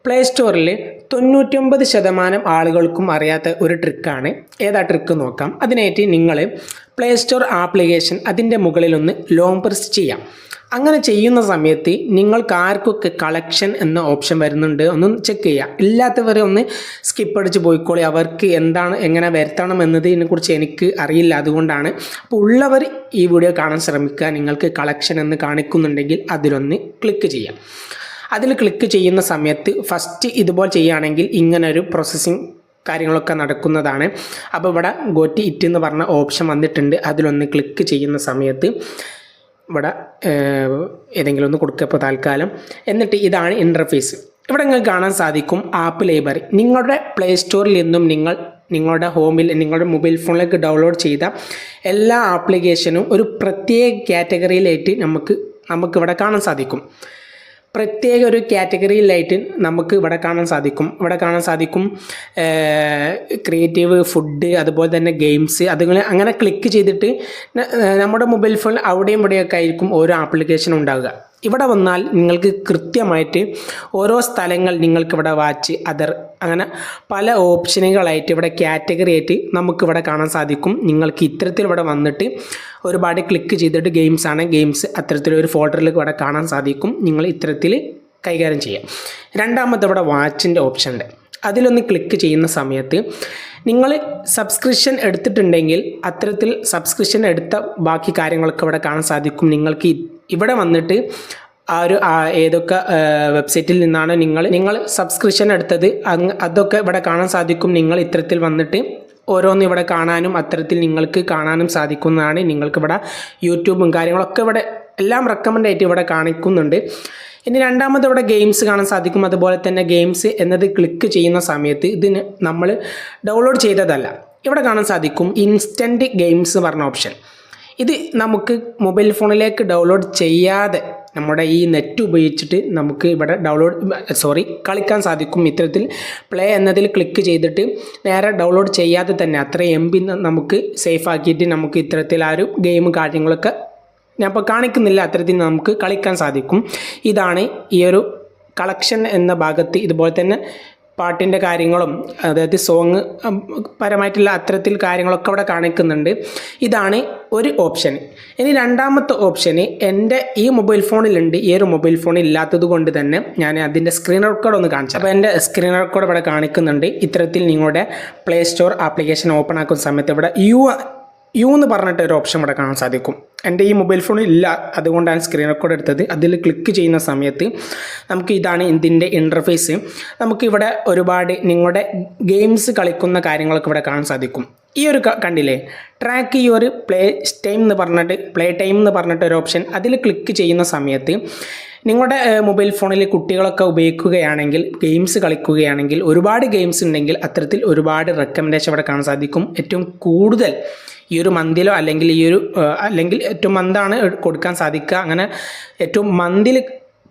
Play സ്റ്റോറിൽ 99% ആളുകൾക്കും അറിയാത്ത ഒരു ട്രിക്കാണ്. ഏതാ ട്രിക്ക് നോക്കാം. അതിനായിട്ട് നിങ്ങൾ പ്ലേ സ്റ്റോർ ആപ്ലിക്കേഷൻ അതിൻ്റെ മുകളിലൊന്ന് ലോങ് പ്രസ് ചെയ്യാം. അങ്ങനെ ചെയ്യുന്ന സമയത്ത് നിങ്ങൾക്ക് ആർക്കൊക്കെ കളക്ഷൻ എന്ന ഓപ്ഷൻ വരുന്നുണ്ട് ഒന്ന് ചെക്ക് ചെയ്യുക. ഇല്ലാത്തവരെ ഒന്ന് സ്കിപ്പ് അടിച്ച് പോയിക്കോളി. അവർക്ക് എന്താണ് എങ്ങനെ വരുത്തണം എന്നതിനെക്കുറിച്ച് എനിക്ക് അറിയില്ല, അതുകൊണ്ടാണ്. അപ്പോൾ ഉള്ളവർ ഈ വീഡിയോ കാണാൻ ശ്രമിക്കുക. നിങ്ങൾക്ക് കളക്ഷൻ എന്ന് കാണിക്കുന്നുണ്ടെങ്കിൽ അതിലൊന്ന് ക്ലിക്ക് ചെയ്യാം. അതിൽ ക്ലിക്ക് ചെയ്യുന്ന സമയത്ത് ഫസ്റ്റ് ഇതുപോലെ ചെയ്യുകയാണെങ്കിൽ ഇങ്ങനൊരു പ്രോസസ്സിങ് കാര്യങ്ങളൊക്കെ നടക്കുന്നതാണ്. അപ്പോൾ ഇവിടെ ഗോറ്റ് ഇറ്റ് എന്ന് പറഞ്ഞ ഓപ്ഷൻ വന്നിട്ടുണ്ട്. അതിലൊന്ന് ക്ലിക്ക് ചെയ്യുന്ന സമയത്ത് ഇവിടെ ഏതെങ്കിലും ഒന്ന് കൊടുക്കുക ഇപ്പോൾ തൽക്കാലം. എന്നിട്ട് ഇതാണ് ഇൻ്റർഫേസ്. ഇവിടെ നിങ്ങൾക്ക് കാണാൻ സാധിക്കും ആപ്പ് ലൈബ്രറി. നിങ്ങളുടെ പ്ലേ സ്റ്റോറിൽ നിന്നും നിങ്ങളുടെ ഹോമിൽ നിങ്ങളുടെ മൊബൈൽ ഫോണിലേക്ക് ഡൗൺലോഡ് ചെയ്ത എല്ലാ ആപ്ലിക്കേഷനും ഒരു പ്രത്യേക കാറ്റഗറിയിലായിട്ട് നമുക്കിവിടെ കാണാൻ സാധിക്കും. പ്രത്യേക ഒരു കാറ്റഗറിയിലായിട്ട് നമുക്ക് ഇവിടെ കാണാൻ സാധിക്കും. ക്രിയേറ്റീവ്, ഫുഡ്, അതുപോലെ തന്നെ ഗെയിംസ്, അങ്ങനെ ക്ലിക്ക് ചെയ്തിട്ട് നമ്മുടെ മൊബൈൽ ഫോണിൽ അവിടെയും ഇവിടെയൊക്കെ ആയിരിക്കും ഓരോ ആപ്ലിക്കേഷൻ ഉണ്ടാവുക. ഇവിടെ വന്നാൽ നിങ്ങൾക്ക് കൃത്യമായിട്ട് ഓരോ സ്ഥലങ്ങൾ നിങ്ങൾക്കിവിടെ വാച്ച്, അതർ, അങ്ങനെ പല ഓപ്ഷനുകളായിട്ട് ഇവിടെ കാറ്റഗറി ആയിട്ട് നമുക്കിവിടെ കാണാൻ സാധിക്കും. നിങ്ങൾക്ക് ഇത്തരത്തിൽ ഇവിടെ വന്നിട്ട് ഒരുപാട് ക്ലിക്ക് ചെയ്തിട്ട് ഗെയിംസ് അത്തരത്തിലൊരു ഫോൾഡറിൽ ഇവിടെ കാണാൻ സാധിക്കും. നിങ്ങൾ ഇത്തരത്തിൽ കൈകാര്യം ചെയ്യാം. രണ്ടാമത്തെ ഇവിടെ വാച്ചിൻ്റെ ഓപ്ഷൻ ഉണ്ട്. അതിലൊന്ന് ക്ലിക്ക് ചെയ്യുന്ന സമയത്ത് നിങ്ങൾ സബ്സ്ക്രിപ്ഷൻ എടുത്തിട്ടുണ്ടെങ്കിൽ അത്തരത്തിൽ സബ്സ്ക്രിപ്ഷൻ എടുത്ത ബാക്കി കാര്യങ്ങളൊക്കെ ഇവിടെ കാണാൻ സാധിക്കും. നിങ്ങൾക്ക് ഇവിടെ വന്നിട്ട് ഏതൊക്കെ വെബ്സൈറ്റിൽ നിന്നാണ് നിങ്ങൾ സബ്സ്ക്രിപ്ഷൻ എടുത്തത് അതൊക്കെ ഇവിടെ കാണാൻ സാധിക്കും. നിങ്ങൾ ഇത്തരത്തിൽ വന്നിട്ട് ഓരോന്നും ഇവിടെ കാണാനും അത്തരത്തിൽ നിങ്ങൾക്ക് കാണാനും സാധിക്കുന്നതാണ്. നിങ്ങൾക്കിവിടെ യൂട്യൂബും കാര്യങ്ങളൊക്കെ ഇവിടെ എല്ലാം റെക്കമെൻഡ് ആയിട്ട് ഇവിടെ കാണിക്കുന്നുണ്ട്. ഇനി രണ്ടാമത് ഇവിടെ ഗെയിംസ് കാണാൻ സാധിക്കും. അതുപോലെ തന്നെ ഗെയിംസ് എന്നത് ക്ലിക്ക് ചെയ്യുന്ന സമയത്ത് ഇതിന് നമ്മൾ ഡൗൺലോഡ് ചെയ്തതല്ല. ഇവിടെ കാണാൻ സാധിക്കും ഇൻസ്റ്റൻറ്റ് ഗെയിംസ് പറഞ്ഞ ഓപ്ഷൻ. ഇത് നമുക്ക് മൊബൈൽ ഫോണിലേക്ക് ഡൗൺലോഡ് ചെയ്യാതെ നമ്മുടെ ഈ നെറ്റ് ഉപയോഗിച്ചിട്ട് നമുക്ക് ഇവിടെ കളിക്കാൻ സാധിക്കും. ഇത്തരത്തിൽ പ്ലേ എന്നതിൽ ക്ലിക്ക് ചെയ്തിട്ട് നേരെ ഡൗൺലോഡ് ചെയ്യാതെ തന്നെ അത്ര MB നമുക്ക് സേഫ് ആക്കിയിട്ട് നമുക്ക് ഇത്തരത്തിൽ ആ ഒരു ഗെയിം കാര്യങ്ങളൊക്കെ ഞാൻ ഇപ്പോൾ കാണിക്കുന്നില്ല, അത്തരത്തിൽ നമുക്ക് കളിക്കാൻ സാധിക്കും. ഇതാണ് ഈ ഒരു കളക്ഷൻ എന്ന ഭാഗത്ത്. ഇതുപോലെ തന്നെ പാട്ടിൻ്റെ കാര്യങ്ങളും അതായത് സോങ് പരമായിട്ടുള്ള അത്തരത്തിൽ കാര്യങ്ങളൊക്കെ അവിടെ കാണിക്കുന്നുണ്ട്. ഇതാണ് ഒരു ഓപ്ഷൻ. ഇനി രണ്ടാമത്തെ ഓപ്ഷന് എൻ്റെ ഈ മൊബൈൽ ഫോണിലുണ്ട്. ഈ ഒരു മൊബൈൽ ഫോൺ ഇല്ലാത്തത് കൊണ്ട് തന്നെ ഞാൻ അതിൻ്റെ സ്ക്രീൻ റെക്കോർഡ് ഒന്ന് കാണിച്ചു. അപ്പോൾ എൻ്റെ സ്ക്രീൻ റെക്കോർഡ് ഇവിടെ കാണിക്കുന്നുണ്ട്. ഇത്തരത്തിൽ നിങ്ങളുടെ പ്ലേ സ്റ്റോർ ആപ്ലിക്കേഷൻ ഓപ്പൺ ആക്കുന്ന സമയത്ത് ഇവിടെ യു എന്ന് പറഞ്ഞിട്ട് ഒരു ഓപ്ഷൻ ഇവിടെ കാണാൻ സാധിക്കും. എൻ്റെ ഈ മൊബൈൽ ഫോണിൽ ഇല്ല, അതുകൊണ്ടാണ് സ്ക്രീൻ റെക്കോർഡ് എടുത്തത്. അതിൽ ക്ലിക്ക് ചെയ്യുന്ന സമയത്ത് നമുക്ക് ഇതാണ് ഇതിൻ്റെ ഇൻ്റർഫേസ്. നമുക്കിവിടെ ഒരുപാട് നിങ്ങളുടെ ഗെയിംസ് കളിക്കുന്ന കാര്യങ്ങളൊക്കെ ഇവിടെ കാണാൻ സാധിക്കും. ഈ ഒരു കണ്ടില്ലേ, ട്രാക്ക് യുവർ പ്ലേ ടൈം എന്ന് പറഞ്ഞിട്ട് ഒരു ഓപ്ഷൻ. അതിൽ ക്ലിക്ക് ചെയ്യുന്ന സമയത്ത് നിങ്ങളുടെ മൊബൈൽ ഫോണിൽ കുട്ടികളൊക്കെ ഉപയോഗിക്കുകയാണെങ്കിൽ, ഗെയിംസ് കളിക്കുകയാണെങ്കിൽ, ഒരുപാട് ഗെയിംസ് ഉണ്ടെങ്കിൽ അത്തരത്തിൽ ഒരുപാട് റെക്കമെൻഡേഷൻ ഇവിടെ കാണാൻ സാധിക്കും. ഏറ്റവും കൂടുതൽ ഈ ഒരു മന്തിലോ അല്ലെങ്കിൽ ഏറ്റവും മന്താണ് കൊടുക്കാൻ സാധിക്കുക. അങ്ങനെ ഏറ്റവും മന്തിൽ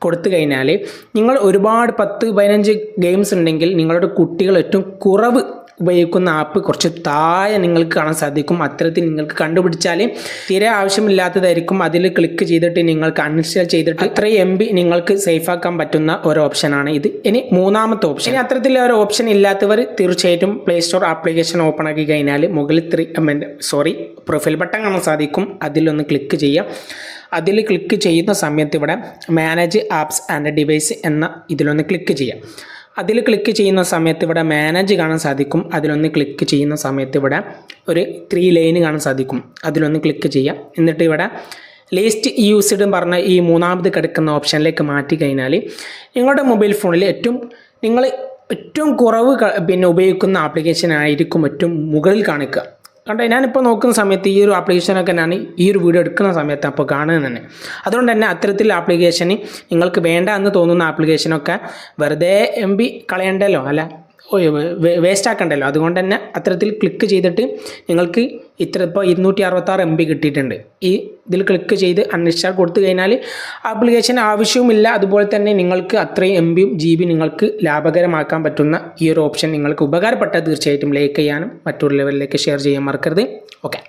കൊടുത്തു കഴിഞ്ഞാൽ നിങ്ങൾ ഒരുപാട് 10-15 ഗെയിംസ് ഉണ്ടെങ്കിൽ നിങ്ങളുടെ കുട്ടികൾ ഏറ്റവും കുറവ് ഉപയോഗിക്കുന്ന ആപ്പ് കുറച്ച് താഴെ നിങ്ങൾക്ക് കാണാൻ സാധിക്കും. അത്തരത്തിൽ നിങ്ങൾക്ക് കണ്ടുപിടിച്ചാൽ തീരെ ആവശ്യമില്ലാത്തതായിരിക്കും. അതിൽ ക്ലിക്ക് ചെയ്തിട്ട് നിങ്ങൾക്ക് അൺഇൻസ്റ്റാൾ ചെയ്തിട്ട് അത്രയും MB നിങ്ങൾക്ക് സേഫ് ആക്കാൻ പറ്റുന്ന ഒരു ഓപ്ഷനാണ് ഇത്. ഇനി മൂന്നാമത്തെ ഓപ്ഷൻ. ഇനി അത്തരത്തിൽ ഒരു ഓപ്ഷൻ ഇല്ലാത്തവർ തീർച്ചയായിട്ടും പ്ലേ സ്റ്റോർ ആപ്ലിക്കേഷൻ ഓപ്പൺ ആക്കി കഴിഞ്ഞാൽ മുകളിൽ പ്രൊഫൈൽ ബട്ടൺ കാണാൻ സാധിക്കും. അതിലൊന്ന് ക്ലിക്ക് ചെയ്യാം. അതിൽ ക്ലിക്ക് ചെയ്യുന്ന സമയത്ത് ഇവിടെ മാനേജ് ആപ്സ് ആൻഡ് ഡിവൈസ് എന്ന ഇതിലൊന്ന് ക്ലിക്ക് ചെയ്യാം. അതിൽ ക്ലിക്ക് ചെയ്യുന്ന സമയത്ത് ഇവിടെ മാനേജ് കാണാൻ സാധിക്കും. അതിലൊന്ന് ക്ലിക്ക് ചെയ്യുന്ന സമയത്ത് ഇവിടെ ഒരു 3 ലൈൻ കാണാൻ സാധിക്കും. അതിലൊന്ന് ക്ലിക്ക് ചെയ്യാം. എന്നിട്ട് ഇവിടെ ലിസ്റ്റ് യൂസ്ഡ് പറഞ്ഞ ഈ മൂന്നാമത് കിടക്കുന്ന ഓപ്ഷനിലേക്ക് മാറ്റി കഴിഞ്ഞാൽ നിങ്ങളുടെ മൊബൈൽ ഫോണിൽ ഏറ്റവും കുറവ് ഉപയോഗിക്കുന്ന ആപ്ലിക്കേഷൻ ആയിരിക്കും ഏറ്റവും മുകളിൽ കാണിക്കുക. കണ്ടോ, ഞാനിപ്പോൾ നോക്കുന്ന സമയത്ത് ഈ ഒരു ആപ്ലിക്കേഷനൊക്കെ ഞാൻ ഈ ഒരു വീഡിയോ എടുക്കുന്ന സമയത്ത് അപ്പോൾ കാണുന്നത് തന്നെ. അതുകൊണ്ട് തന്നെ അത്തരത്തിൽ ആപ്ലിക്കേഷന് നിങ്ങൾക്ക് വേണ്ട എന്ന് തോന്നുന്ന ആപ്ലിക്കേഷനൊക്കെ വെറുതെ MB കളയണ്ടല്ലോ, അല്ല വേസ്റ്റ് ആക്കണ്ടല്ലോ. അതുകൊണ്ട് തന്നെ അത്തരത്തിൽ ക്ലിക്ക് ചെയ്തിട്ട് നിങ്ങൾക്ക് ഇപ്പോൾ 266 MB കിട്ടിയിട്ടുണ്ട്. ഈ ഇതിൽ ക്ലിക്ക് ചെയ്ത് അൺഇൻസ്റ്റാൾ കൊടുത്തു കഴിഞ്ഞാൽ ആപ്ലിക്കേഷൻ ആവശ്യവുമില്ല. അതുപോലെ തന്നെ നിങ്ങൾക്ക് അത്രയും MB GB നിങ്ങൾക്ക് ലാഭകരമാക്കാൻ പറ്റുന്ന ഈ ഒരു ഓപ്ഷൻ നിങ്ങൾക്ക് ഉപകാരപ്പെട്ടാൽ തീർച്ചയായിട്ടും ലൈക്ക് ചെയ്യാനും മറ്റൊരു ലെവലിലേക്ക് ഷെയർ ചെയ്യാൻ മറക്കരുത്. ഓക്കെ.